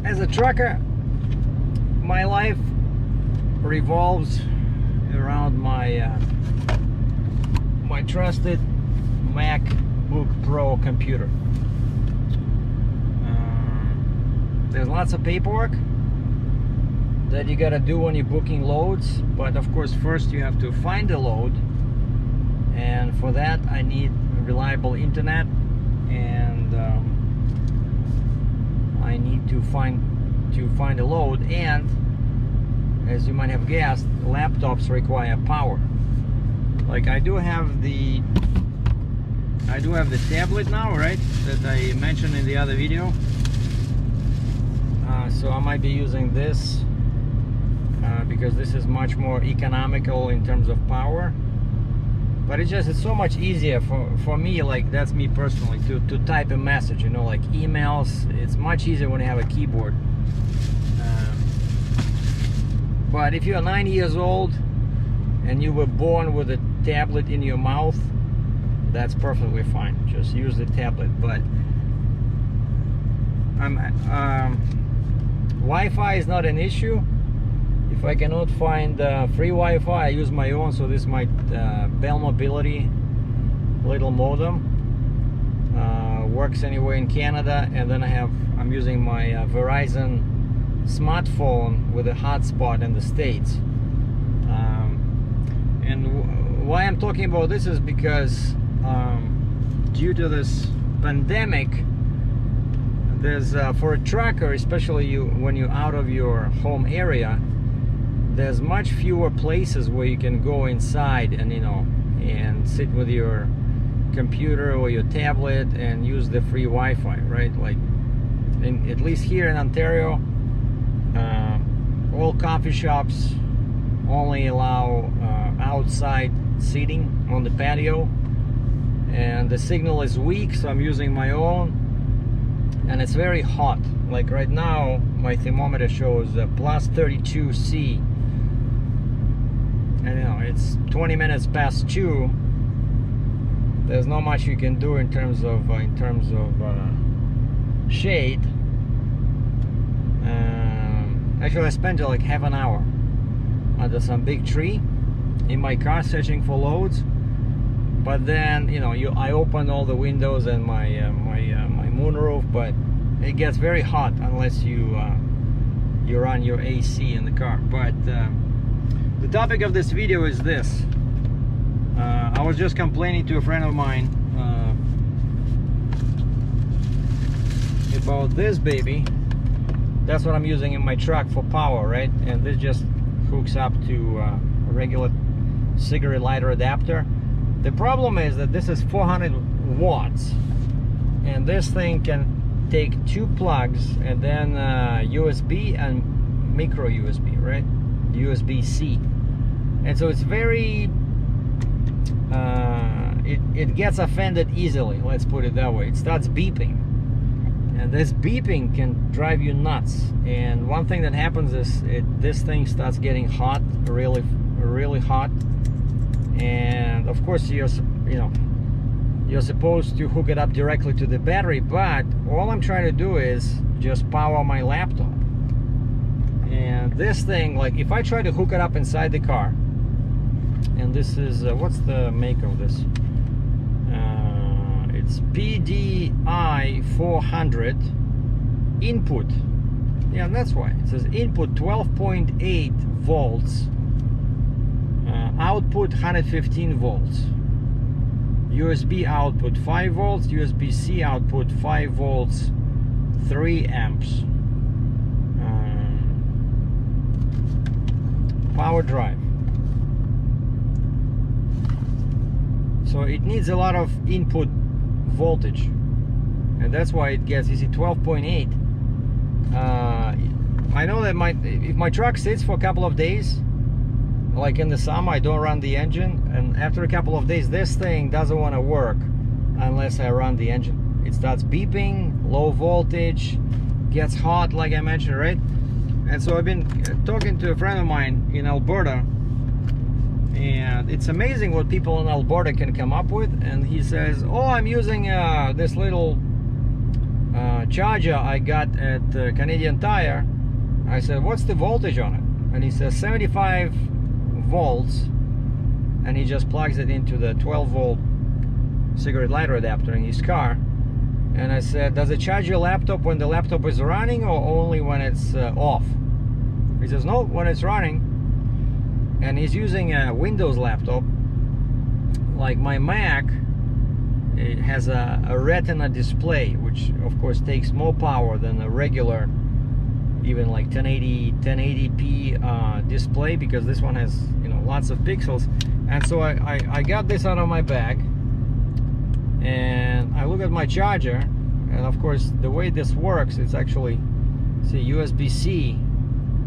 As a trucker, my life revolves around my my trusted MacBook Pro computer. There's lots of paperwork that you gotta do when you're booking loads, but of course first you have to find a load, and for that I need reliable internet, and I need to find a load, and as you might have guessed, laptops require power. Like I do have the tablet now, right, that I mentioned in the other video. So I might be using this because this is much more economical in terms of power. But it's so much easier for me, like that's me personally, to type a message, you know, like emails. It's much easier when you have a keyboard. But if you're 9 years old and you were born with a tablet in your mouth, that's perfectly fine. Just use the tablet. But Wi-Fi is not an issue. If I cannot find free Wi-Fi, I use my own. So this is my Bell Mobility little modem. Works anywhere in Canada, and then I'm using my Verizon smartphone with a hotspot in the States. And why I'm talking about this is because due to this pandemic, there's for a trucker, especially when you're out of your home area, there's much fewer places where you can go inside and, you know, and sit with your computer or your tablet and use the free Wi-Fi, right? Like at least here in Ontario, all coffee shops only allow outside seating on the patio, and the signal is weak, so I'm using my own. And it's very hot. Like right now my thermometer shows plus 32 C, and you know it's 20 minutes past 2. There's not much you can do in terms of shade. Actually I spent like half an hour under some big tree in my car searching for loads. But then, you know, I open all the windows and my moonroof, but it gets very hot unless you run your AC in the car. But the topic of this video is this. I was just complaining to a friend of mine about this baby. That's what I'm using in my truck for power, right? And this just hooks up to a regular cigarette lighter adapter. The problem is that this is 400 watts, and this thing can take 2 plugs and then USB and micro USB, right? USB-C. And so it's very it gets offended easily, let's put it that way. It starts beeping, and this beeping can drive you nuts. And one thing that happens is this thing starts getting hot, really hot. And of course you're supposed to hook it up directly to the battery, but all I'm trying to do is just power my laptop. And this thing, like if I try to hook it up inside the car, and this is what's the make of this? It's PDI 400 input. Yeah, that's why it says input 12.8 volts, output 115 volts, USB output 5 volts, USB-C output 5 volts, 3 amps, PowerDrive. So it needs a lot of input voltage, and that's why it gets, you see, 12.8. I know that if my truck sits for a couple of days, like in the summer, I don't run the engine, and after a couple of days this thing doesn't want to work unless I run the engine. It starts beeping, low voltage, gets hot, like I mentioned, right? And so I've been talking to a friend of mine in Alberta, and it's amazing what people in Alberta can come up with. And he says, oh, I'm using this little charger I got at Canadian Tire. I said, what's the voltage on it? And he says 75 volts, and he just plugs it into the 12 volt cigarette lighter adapter in his car. And I said, does it charge your laptop when the laptop is running or only when it's off? He says, no, when it's running. And he's using a Windows laptop. Like my Mac, it has a Retina display, which of course takes more power than a regular, even like 1080p display, because this one has, you know, lots of pixels. And so I got this out of my bag, and I look at my charger, and of course the way this works, it's actually, see, USB-C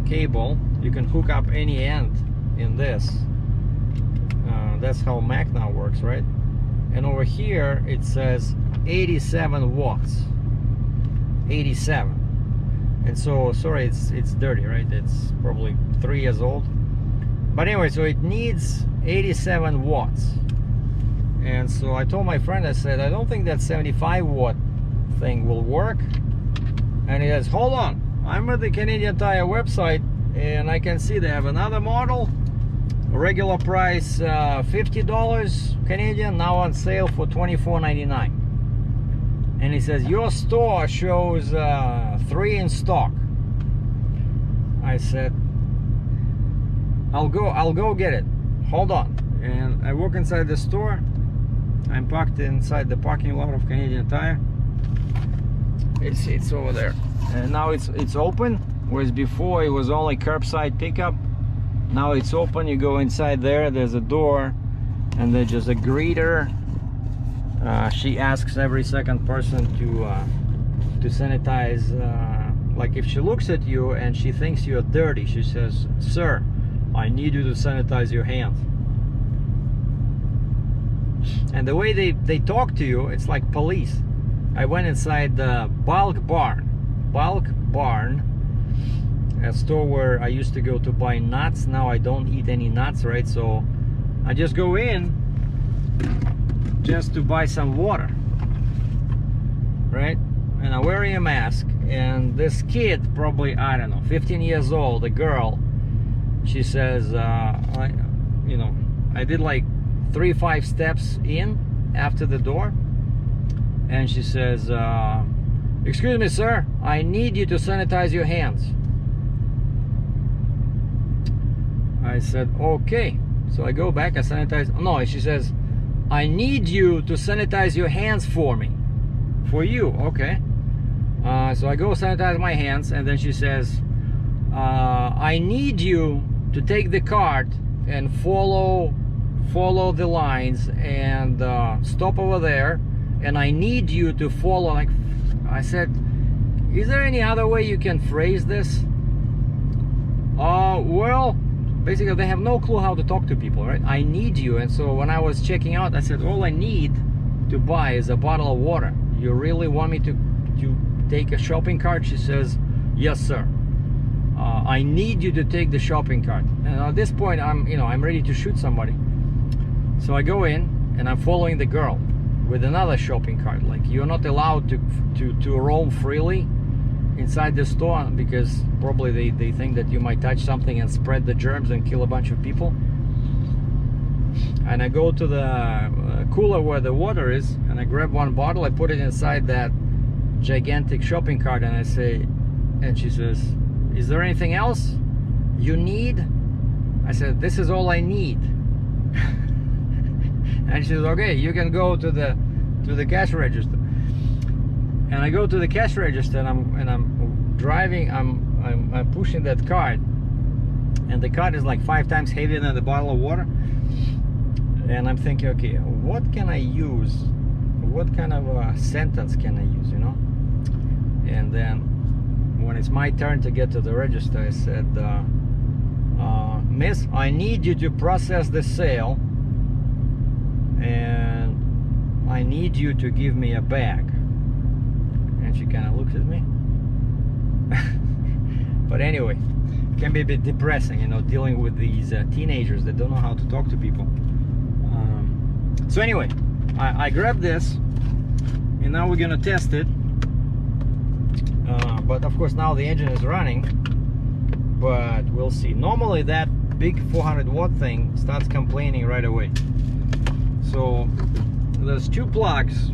cable. You can hook up any end in this. That's how Mac now works, right? And over here it says 87 watts. 87. And so, sorry, it's dirty, right? It's probably 3 years old. But anyway, so it needs 87 watts. And so I told my friend, I said, I don't think that 75 watt thing will work. And he says, hold on, I'm at the Canadian Tire website, and I can see they have another model. Regular price $50 Canadian, now on sale for $24.99. And he says, your store shows 3 in stock. I said, I'll go get it. Hold on. And I walk inside the store. I'm parked inside the parking lot of Canadian Tire. It's over there. And now it's open, whereas before it was only curbside pickup. Now it's open. You go inside there, there's a door, and there's just a greeter. She asks every second person to sanitize. Like if she looks at you and she thinks you're dirty, she says, sir, I need you to sanitize your hands. And the way they talk to you, it's like police. I went inside the Bulk Barn, a store where I used to go to buy nuts. Now I don't eat any nuts, right? So I just go in just to buy some water, right? And I'm wearing a mask, and this kid, probably, I don't know, 15 years old, a girl, she says, I did like 3-5 steps in after the door, and she says, excuse me, sir, I need you to sanitize your hands. I said, okay. So I go back, I sanitize. No, she says, I need you to sanitize your hands for me. For you, okay. So I go sanitize my hands, and then she says, I need you to take the cart and follow the lines and stop over there, and I need you to follow. Like, I said, is there any other way you can phrase this? Well, basically they have no clue how to talk to people, right? I need you. And so when I was checking out, I said, all I need to buy is a bottle of water. You really want me to take a shopping cart? She says, yes, sir. I need you to take the shopping cart. And at this point, I'm ready to shoot somebody. So I go in and I'm following the girl with another shopping cart. Like, you're not allowed to roam freely inside the store, because probably they think that you might touch something and spread the germs and kill a bunch of people. And I go to the cooler where the water is, and I grab one bottle, I put it inside that gigantic shopping cart, and I say, and she says, is there anything else you need? I said, this is all I need. And she says, okay, you can go to the cash register. And I go to the cash register, and I'm driving, I'm pushing that cart, and the cart is like 5 times heavier than the bottle of water. And I'm thinking, okay, what can I use? What kind of a sentence can I use, you know? And then when it's my turn to get to the register, I said, miss, I need you to process the sale, and I need you to give me a bag. And she kind of looks at me. But anyway, it can be a bit depressing, you know, dealing with these teenagers that don't know how to talk to people. So anyway, I grabbed this, and now we're gonna test it. but of course now the engine is running, but we'll see. Normally that big 400 watt thing starts complaining right away. So there's two plugs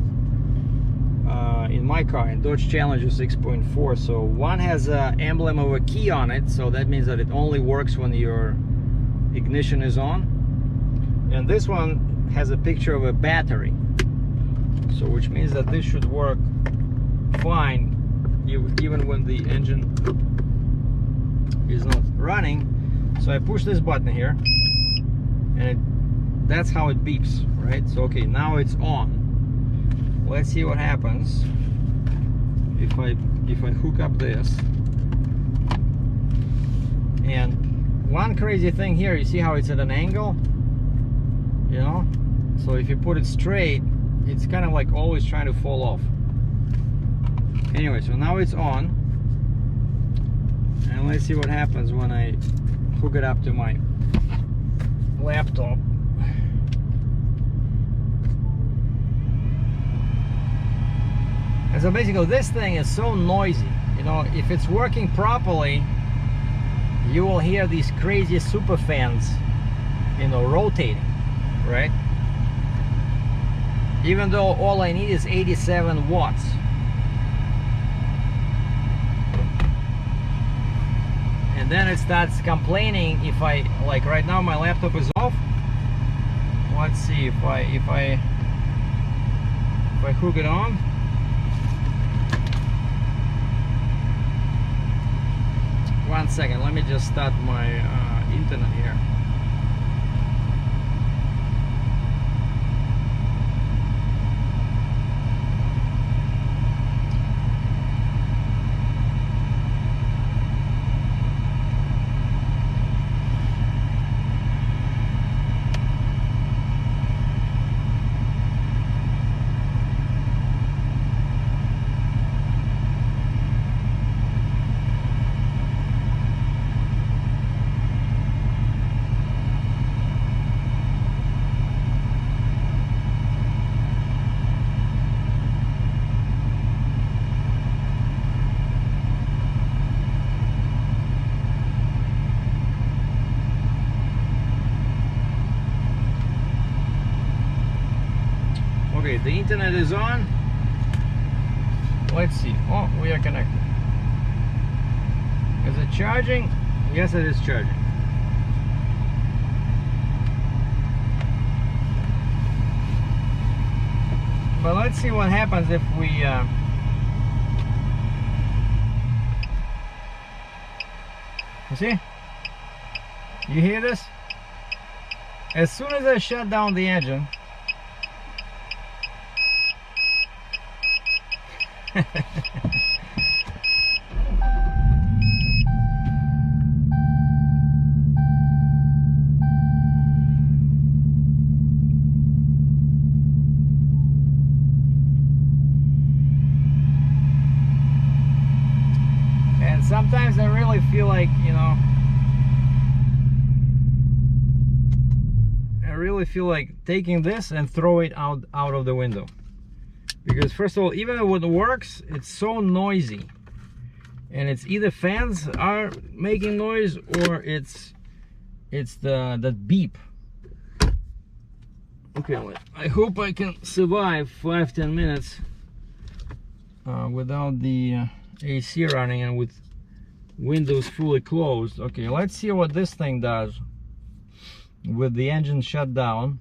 in my car, in Dodge Challenger 6.4. So one has an emblem of a key on it, so that means that it only works when your ignition is on, and this one has a picture of a battery, so which means that this should work fine even when the engine is not running. So I push this button here, and that's how it beeps, right? So okay, now it's on. Let's see what happens if I hook up this. And one crazy thing here, you see how it's at an angle, you know? So if you put it straight, it's kind of like always trying to fall off. Anyway, so now it's on, and let's see what happens when I hook it up to my laptop. And so basically this thing is so noisy, you know. If it's working properly, you will hear these crazy super fans, you know, rotating, right? Even though all I need is 87 watts. And then it starts complaining if I, like right now my laptop is off. Let's see if I hook it on. One second, let me just start my internet here. Okay, the internet is on. Let's see. Oh, we are connected. Is it charging? Yes, it is charging. But let's see what happens if we you see? You hear this? As soon as I shut down the engine, and sometimes I really feel like, you know, I really feel like taking this and throw it out of the window. Because first of all, even though it works, it's so noisy, and it's either fans are making noise or it's the beep. Okay, I hope I can survive 5-10 minutes without the AC running and with windows fully closed. Okay, let's see what this thing does with the engine shut down.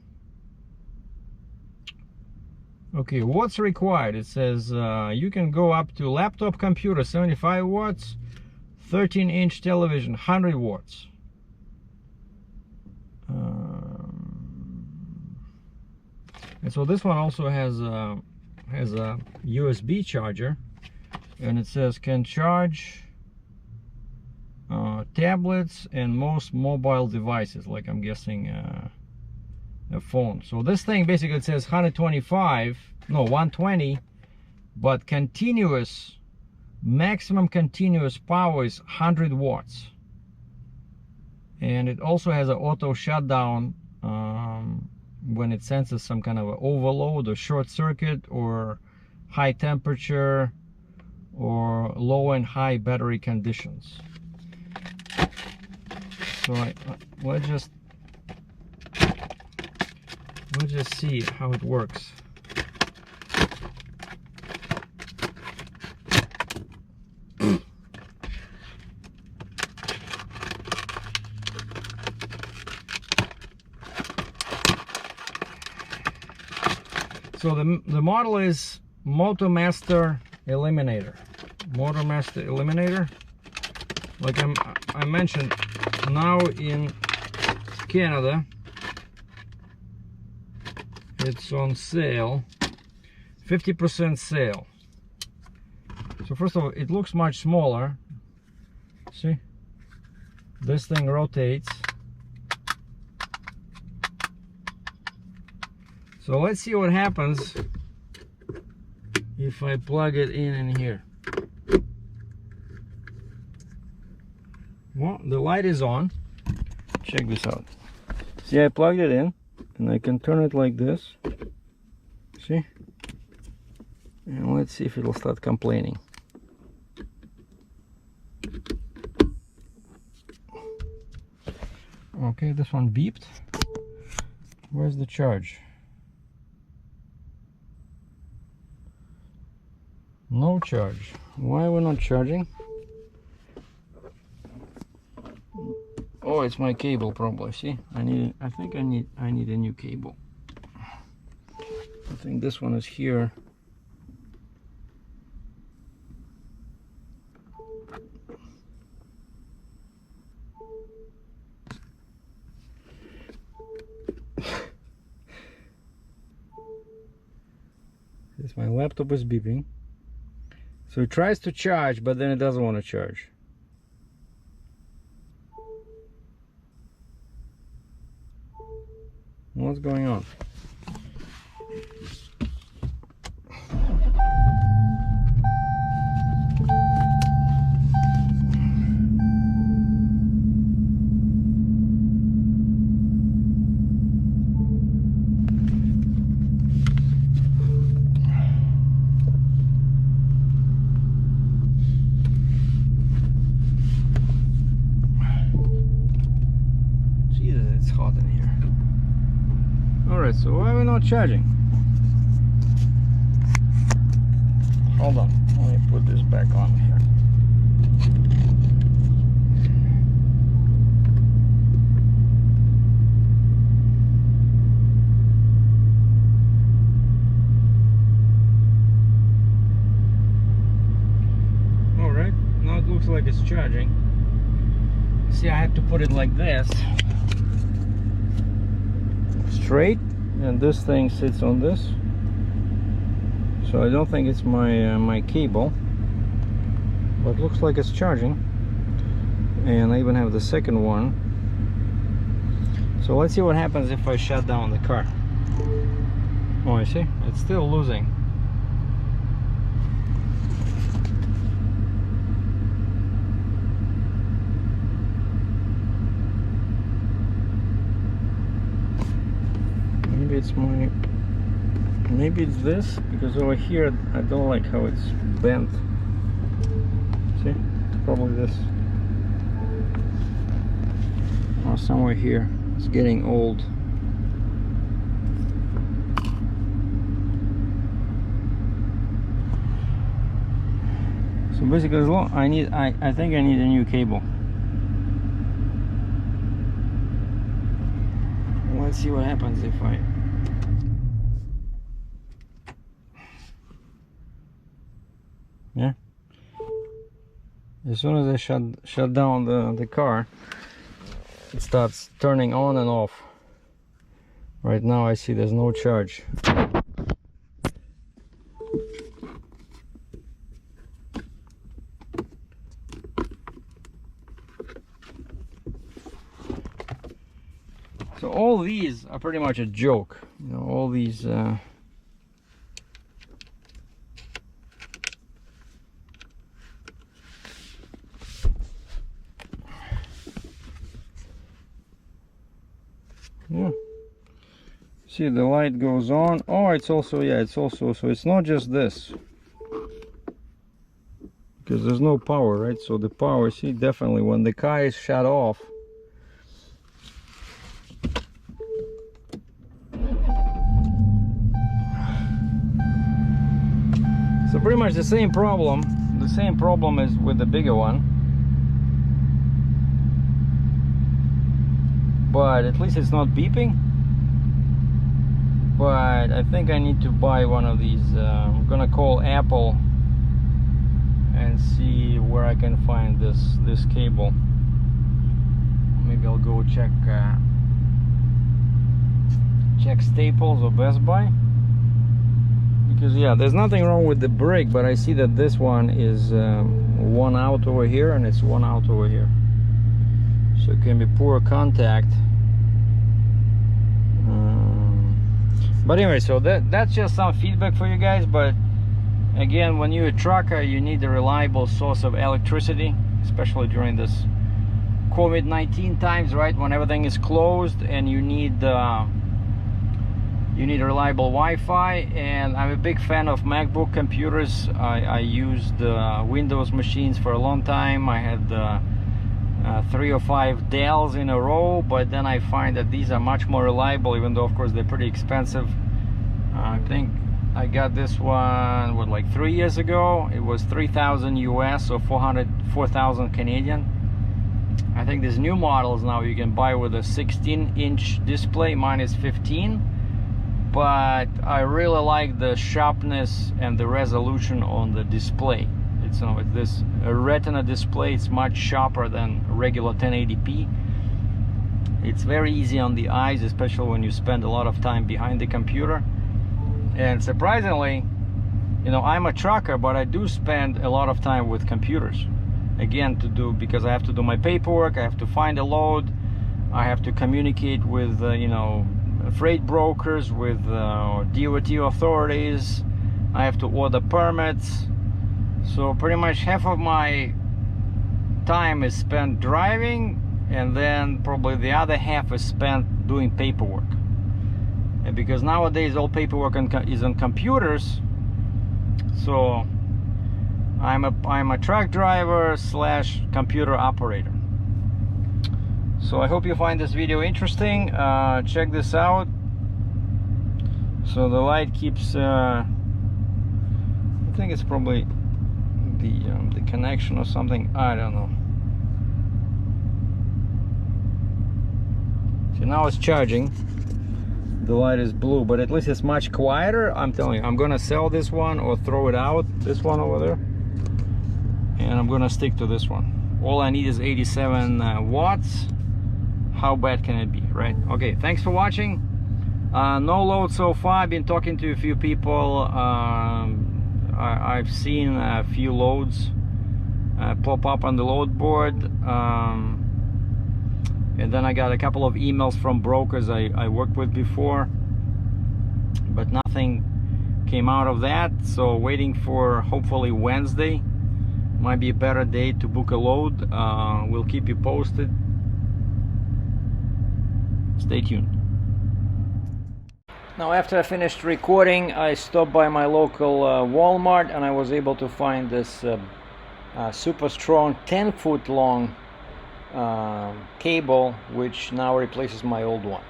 Okay, what's required? It says you can go up to laptop computer 75 watts, 13-inch television 100 watts. And so this one also has a USB charger, and it says can charge tablets and most mobile devices, like I'm guessing a phone. So this thing basically, it says 120, but continuous, maximum continuous power is 100 watts. And it also has an auto shutdown when it senses some kind of an overload or short circuit or high temperature or low and high battery conditions. So let's just see how it works. So the model is Motomaster Eliminator. Motomaster Eliminator. Like I mentioned, now in Canada it's on sale, 50% sale. So first of all, it looks much smaller. See, this thing rotates. So let's see what happens if I plug it in here. Well, the light is on. Check this out. See, I plugged it in and I can turn it like this. See? And let's see if it'll start complaining. Okay, this one beeped. Where's the charge? No charge. Why are we not charging? Oh, it's my cable probably. See, I think I need a new cable. I think this one is here. My laptop is beeping. So it tries to charge, but then it doesn't want to charge. What's going on? Alright, so why are we not charging? Hold on, let me put this back on here. Alright, now it looks like it's charging. See, I have to put it like this. Straight, and this thing sits on this, so I don't think it's my cable, but looks like it's charging. And I even have the second one. So let's see what happens if I shut down the car. Oh, I see, it's still losing. Maybe it's this, because over here I don't like how it's bent. See, it's probably this, or somewhere here. It's getting old. So basically, as long I think I need a new cable. Let's see what happens if I as soon as I shut down the car, it starts turning on and off. Right now I see there's no charge. So all these are pretty much a joke, you know, all these yeah. See, the light goes on. Oh, it's also, yeah, it's also, so it's not just this. because there's no power, right? So the power, see, definitely when the car is shut off, so pretty much the same problem. The same problem is with the bigger one, but at least it's not beeping. But I think I need to buy one of these. I'm gonna call Apple and see where I can find this cable. Maybe I'll go check Staples or Best Buy, because yeah, there's nothing wrong with the brick, but I see that this one is one out over here and it's one out over here, so it can be poor contact. But anyway, so that's just some feedback for you guys. But again, when you're a trucker, you need a reliable source of electricity, especially during this COVID-19 times, right? When everything is closed, and you need reliable Wi-Fi. And I'm a big fan of MacBook computers. I used Windows machines for a long time. I had 3 or 5 Dells in a row, but then I find that these are much more reliable, even though of course they're pretty expensive. I think I got this one, what, like 3 years ago. It was 3,000 US or 4,000 Canadian. I think these new models now you can buy with a 16-inch display. Mine is 15, but I really like the sharpness and the resolution on the display. It's, you know, it's this retina display. It's much sharper than regular 1080p. It's very easy on the eyes, especially when you spend a lot of time behind the computer. And surprisingly, you know, I'm a trucker, but I do spend a lot of time with computers. Again, because I have to do my paperwork, I have to find a load, I have to communicate with you know, freight brokers, with DOT authorities, I have to order permits. So pretty much half of my time is spent driving, and then probably the other half is spent doing paperwork. And because nowadays all paperwork is on computers, so I'm a truck driver slash computer operator. So I hope you find this video interesting. Check this out. So the light keeps I think it's probably the connection or something, I don't know. So now it's charging. The light is blue, but at least it's much quieter. I'm telling you, I'm gonna sell this one or throw it out, this one over there, and I'm gonna stick to this one. All I need is 87 watts. How bad can it be, right? Okay, thanks for watching. No load so far. I've been talking to a few people. I've seen a few loads pop up on the load board, and then I got a couple of emails from brokers I worked with before, but nothing came out of that. So waiting for hopefully Wednesday might be a better day to book a load. We'll keep you posted. Stay tuned. Now, after I finished recording, I stopped by my local Walmart, and I was able to find this super strong 10-foot long cable, which now replaces my old one.